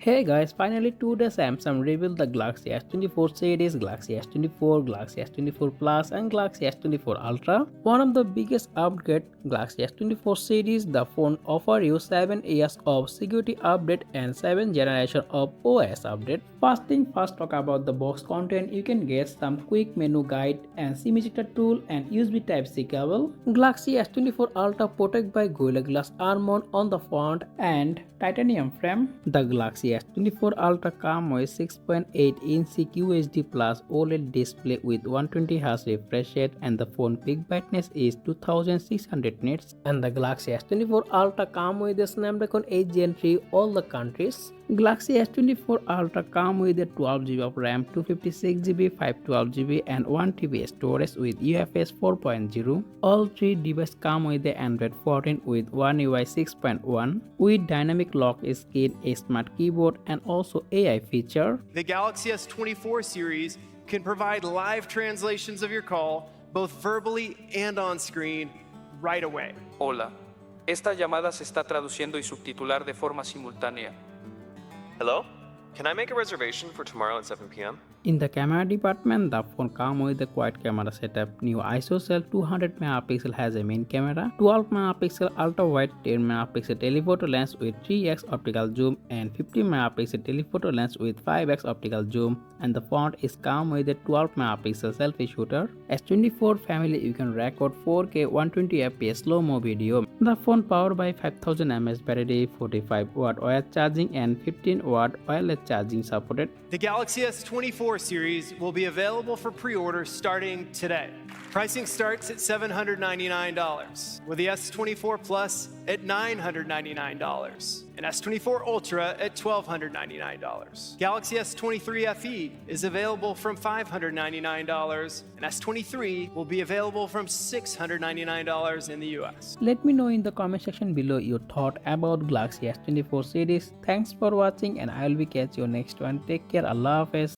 Hey guys, finally today Samsung revealed the Galaxy S24 series, Galaxy S24, Galaxy S24 Plus and Galaxy S24 Ultra. One of the biggest upgrade, Galaxy S24 series, the phone offers you 7 years of security update and 7 generation of OS update. First thing first, talk about the box content. You can get some quick menu guide and SIM ejector tool and USB Type-C cable. Galaxy S24 Ultra protected by Gorilla Glass armor on the front and titanium frame. The Galaxy S24 Ultra comes with 6.8-inch QHD Plus OLED display with 120Hz refresh rate and the phone peak brightness is 2600 nits. And the Galaxy S24 Ultra comes with a Snapdragon 8 Gen 3 all the countries. Galaxy S24 Ultra comes with a 12GB of RAM, 256GB, 512GB and 1TB storage with UFS 4.0. All three devices come with the Android 14 with One UI 6.1 with dynamic lock screen, a smart keyboard and also AI feature. The Galaxy S24 series can provide live translations of your call, both verbally and on screen, right away. Hola, esta llamada se está traduciendo y subtitular de forma simultánea. Hello? Can I make a reservation for tomorrow at 7 p.m.? In the camera department, the phone comes with a quad camera setup. New ISO cell 200 MP has a main camera, 12 MP ultra wide, 10 MP telephoto lens with 3x optical zoom and 50 MP telephoto lens with 5x optical zoom, and the front is come with a 12 MP selfie shooter. S24 family, you can record 4K 120fps slow-mo video. The phone powered by 5000 mAh battery, 45 watt wire charging and 15 watt wireless charging supported. The Galaxy S24 series will be available for pre-order starting today. Pricing starts at $799, with the S24 Plus at $999 and S24 Ultra at $1,299. Galaxy S23 FE is available from $599 and S23 will be available from $699 in the US. Let me know in the comment section below your thought about Galaxy S24 series. Thanks for watching and I will be catch you next one. Take care. Allah Hafiz.